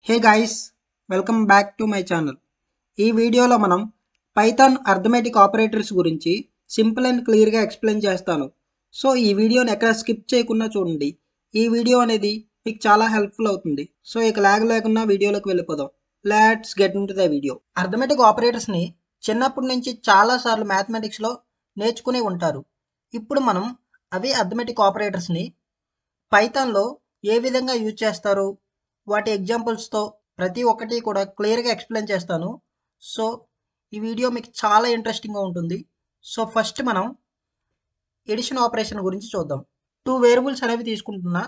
Hey guys, welcome back to my channel. ఈ వీడియోలో మనం పైథాన్ అర్థమెటిక్ ఆపరేటర్స్ గురించి సింపుల్ అండ్ క్లియర్గా ఎక్స్ప్లెయిన్ చేస్తాను. సో ఈ వీడియోని ఎక్కడ స్కిప్ చేయకుండా చూడండి. ఈ వీడియో అనేది మీకు చాలా హెల్ప్ఫుల్ అవుతుంది. సో ఇక లాగ్ లేకుండా వీడియోలోకి వెళ్ళిపోదాం. Let's get into the video. Arithmetic ఆపరేటర్స్ని చిన్నప్పటి నుంచి చాలాసార్లు మ్యాథమెటిక్స్లో నేర్చుకుని ఉంటారు. ఇప్పుడు మనం అదే అర్థమెటిక్ ఆపరేటర్స్ని పైథాన్లో ఏ విధంగా యూజ్ చేస్తారు, వాటి ఎగ్జాంపుల్స్తో ప్రతి ఒక్కటి కూడా క్లియర్గా ఎక్స్ప్లెయిన్ చేస్తాను. సో ఈ వీడియో మీకు చాలా ఇంట్రెస్టింగ్గా ఉంటుంది. సో ఫస్ట్ మనం ఎడిషన్ ఆపరేషన్ గురించి చూద్దాం. 2 వేరియబుల్స్ అనేవి తీసుకుంటున్నా.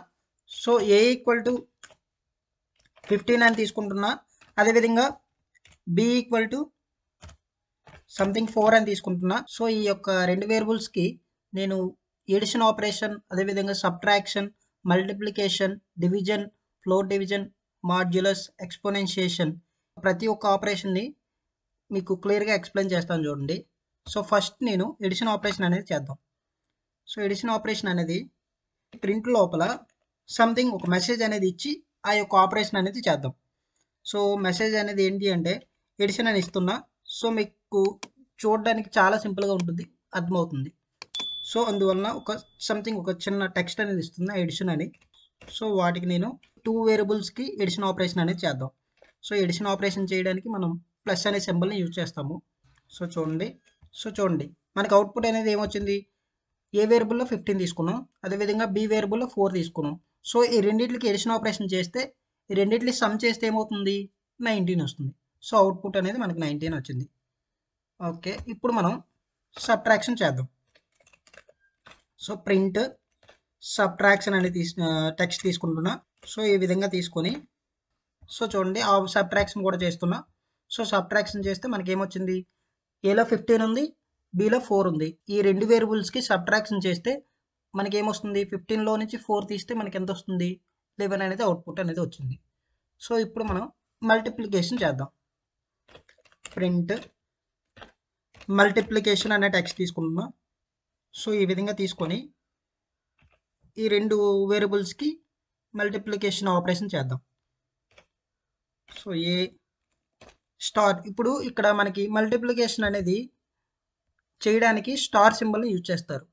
సో ఏ ఈక్వల్ టు 15 అని తీసుకుంటున్నా. అదేవిధంగా బి ఈక్వల్ టు సంథింగ్ 4 అని తీసుకుంటున్నా. సో ఈ యొక్క 2 వేరియబుల్స్కి నేను ఎడిషన్ ఆపరేషన్, అదేవిధంగా subtraction, multiplication, division, floor division, modulus, exponentiation ప్రతి ఒక్క ఆపరేషన్ని మీకు క్లియర్గా ఎక్స్ప్లెయిన్ చేస్తాను చూడండి. సో ఫస్ట్ నేను ఎడిషన్ ఆపరేషన్ అనేది చేద్దాం. సో ఎడిషన్ ఆపరేషన్ అనేది ప్రింట్ లోపల సంథింగ్ ఒక మెసేజ్ అనేది ఇచ్చి ఆ యొక్క ఆపరేషన్ అనేది చేద్దాం. సో మెసేజ్ అనేది ఏంటి అంటే ఎడిషన్ అని ఇస్తున్నా. సో మీకు చూడడానికి చాలా సింపుల్గా ఉంటుంది, అర్థమవుతుంది. సో అందువలన ఒక చిన్న టెక్స్ట్ అనేది ఇస్తున్నా ఎడిషన్ అని. సో వాటికి నేను 2 వేరియబుల్స్కి ఎడిషన్ ఆపరేషన్ అనేది చేద్దాం. సో ఎడిషన్ ఆపరేషన్ చేయడానికి మనం ప్లస్ అనే సింబల్ని యూజ్ చేస్తాము. సో చూడండి మనకి అవుట్పుట్ అనేది ఏమొచ్చింది. ఏ వేరియబుల్లో 15 తీసుకున్నాం, అదేవిధంగా బి వేరియబుల్లో 4 తీసుకున్నాం. సో ఈ రెండింటికి ఎడిషన్ ఆపరేషన్ చేస్తే, ఈ రెండింటిని సమ్ చేస్తే ఏమవుతుంది, 19 వస్తుంది. సో అవుట్పుట్ అనేది మనకి 19 వచ్చింది. ఓకే, ఇప్పుడు మనం సబ్ట్రాక్షన్ చేద్దాం. సో ప్రింట్ సబ్ట్రాక్షన్ అనేది టెక్స్ట్ తీసుకుంటున్నా. సో ఈ విధంగా తీసుకొని సో చూడండి ఆ సబ్ట్రాక్షన్ కూడా చేస్తున్నా. సో సబ్ట్రాక్షన్ చేస్తే మనకి ఏమొచ్చింది, ఏలో 15 ఉంది, బిలో 4 ఉంది. ఈ 2 వేరియబుల్స్కి సబ్ట్రాక్షన్ చేస్తే మనకి ఏమొస్తుంది, 15లో నుంచి 4 తీస్తే మనకి ఎంత వస్తుంది, 11 అనేది అవుట్పుట్ అనేది వచ్చింది. సో ఇప్పుడు మనం మల్టిప్లికేషన్ చేద్దాం. ప్రింట్ మల్టిప్లికేషన్ అనే టెక్స్ట్ తీసుకుంటున్నా. సో ఈ విధంగా తీసుకొని ఈ 2 వేరియబుల్స్కి మల్టిప్లికేషన్ ఆపరేషన్ చేద్దాం. సో ఏ స్టార్, ఇప్పుడు ఇక్కడ మనకి మల్టిప్లికేషన్ అనేది చేయడానికి స్టార్ సింబల్ని యూజ్ చేస్తారు.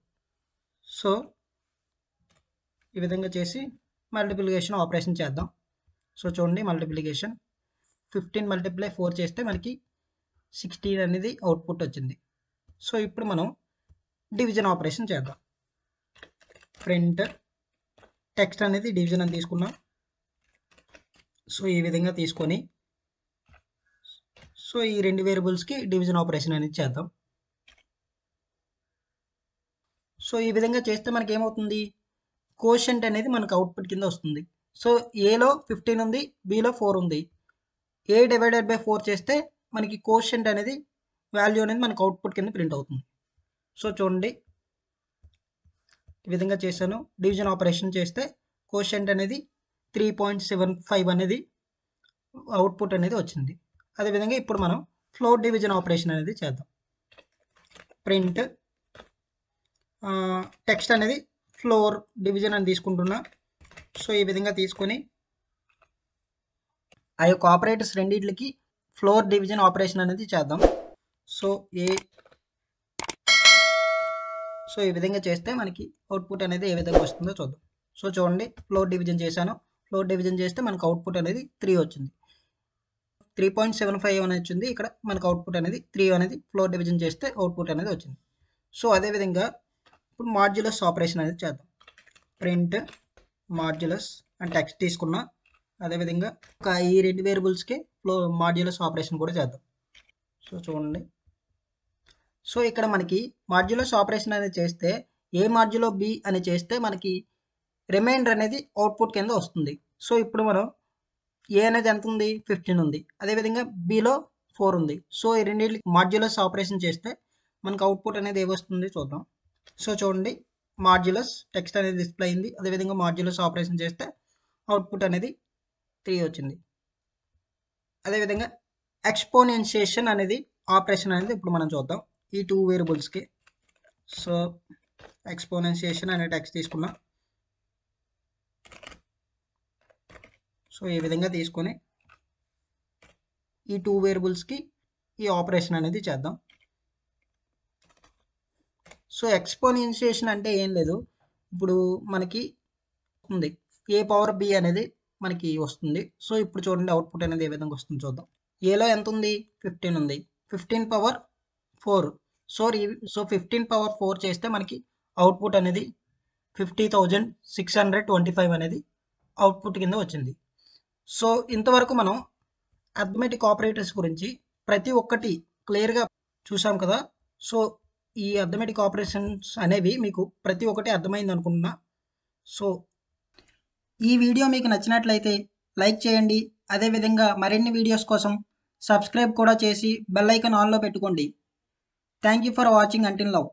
సో ఈ విధంగా చేసి మల్టిప్లికేషన్ ఆపరేషన్ చేద్దాం. సో చూడండి మల్టిప్లికేషన్ 15 మల్టిప్లై 4 చేస్తే మనకి 16 అనేది అవుట్పుట్ వచ్చింది. సో ఇప్పుడు మనం డివిజన్ ఆపరేషన్ చేద్దాం. ప్రింట్ టెక్స్ట్ అనేది డివిజన్ అని తీసుకున్నాం. సో ఈ విధంగా తీసుకొని సో ఈ 2 వేరియబుల్స్కి డివిజన్ ఆపరేషన్ అనేది చేద్దాం. సో ఈ విధంగా చేస్తే మనకి ఏమవుతుంది, కోషెంట్ అనేది మనకు అవుట్పుట్ కింద వస్తుంది. సో ఏలో 15 ఉంది, బిలో 4 ఉంది. ఏ డివైడెడ్ బై 4 చేస్తే మనకి కోషెంట్ అనేది వాల్యూ అనేది మనకు అవుట్పుట్ కింద ప్రింట్ అవుతుంది. సో చూడండి ఈ విధంగా చేశాను. డివిజన్ ఆపరేషన్ చేస్తే కోషెంట్ అనేది 3.75 అనేది అవుట్పుట్ అనేది వచ్చింది. అదేవిధంగా ఇప్పుడు మనం ఫ్లోర్ డివిజన్ ఆపరేషన్ అనేది చేద్దాం. ప్రింట్ టెక్స్ట్ అనేది ఫ్లోర్ డివిజన్ అని తీసుకుంటున్నా. సో ఈ విధంగా తీసుకొని ఆ యొక్క ఆపరేటర్స్ రెండింటికి ఫ్లోర్ డివిజన్ ఆపరేషన్ అనేది చేద్దాం. సో ఈ విధంగా చేస్తే మనకి అవుట్పుట్ అనేది ఏ విధంగా వస్తుందో చూద్దాం. సో చూడండి ఫ్లోర్ డివిజన్ చేశాను. ఫ్లోర్ డివిజన్ చేస్తే మనకు అవుట్పుట్ అనేది 3 వచ్చింది. 3.75 అనేది వచ్చింది. ఇక్కడ మనకు అవుట్పుట్ అనేది 3 అనేది ఫ్లోర్ డివిజన్ చేస్తే అవుట్పుట్ అనేది వచ్చింది. సో అదేవిధంగా ఇప్పుడు మాడ్యులస్ ఆపరేషన్ అనేది చేద్దాం. ప్రింట్ మాడ్యులస్ అని టెక్స్ట్ తీసుకున్నా. అదేవిధంగా ఈ 2 వేరియబుల్స్కి మాడ్యులస్ ఆపరేషన్ కూడా చేద్దాం. సో చూడండి సో ఇక్కడ మనకి మాడ్యులస్ ఆపరేషన్ అనేది చేస్తే ఏ మాడ్యులో బి అని చేస్తే మనకి రిమైండర్ అనేది అవుట్పుట్ కింద వస్తుంది. సో ఇప్పుడు మనం ఏ అనేది ఎంత ఉంది, 15 ఉంది, అదేవిధంగా బిలో 4 ఉంది. సో ఈ రెండింటికి మాడ్యులస్ ఆపరేషన్ చేస్తే మనకు అవుట్పుట్ అనేది ఏమొస్తుంది చూద్దాం. సో చూడండి మాడ్యులస్ టెక్స్ట్ అనేది డిస్ప్లే అయింది. అదేవిధంగా మాడ్యులస్ ఆపరేషన్ చేస్తే అవుట్పుట్ అనేది 3 వచ్చింది. అదేవిధంగా ఎక్స్పోనెన్షియేషన్ అనేది ఆపరేషన్ అనేది ఇప్పుడు మనం చూద్దాం ఈ 2 వేరియబుల్స్కి. సో ఎక్స్పోనెన్షియేషన్ అనే టెక్స్ట్ తీసుకున్నాం. సో ఈ విధంగా తీసుకొని ఈ 2 వేరియబుల్స్కి ఈ ఆపరేషన్ అనేది చేద్దాం. సో ఎక్స్పోనెన్షియేషన్ అంటే ఏం లేదు, ఇప్పుడు మనకి ఉంది ఏ పవర్ బి అనేది మనకి వస్తుంది. సో ఇప్పుడు చూడండి అవుట్పుట్ అనేది ఏ విధంగా వస్తుంది చూద్దాం. ఏలో ఎంత ఉంది, 15 ఉంది, 15 పవర్ 4. సో 15 పవర్ 4 చేస్తే మనకి అవుట్పుట్ అనేది 50,625 అనేది అవుట్పుట్ కింద వచ్చింది. సో ఇంతవరకు మనం అర్థమెటిక్ ఆపరేటర్స్ గురించి ప్రతి ఒక్కటి క్లియర్గా చూసాం కదా. సో ఈ అర్థమెటిక్ ఆపరేషన్స్ అనేవి మీకు ప్రతి ఒక్కటి అర్థమైంది అనుకుంటున్నా. సో ఈ వీడియో మీకు నచ్చినట్లయితే లైక్ చేయండి. అదేవిధంగా మరిన్ని వీడియోస్ కోసం సబ్స్క్రైబ్ కూడా చేసి బెల్ ఐకాన్ ఆన్లో పెట్టుకోండి. Thank you for watching until now.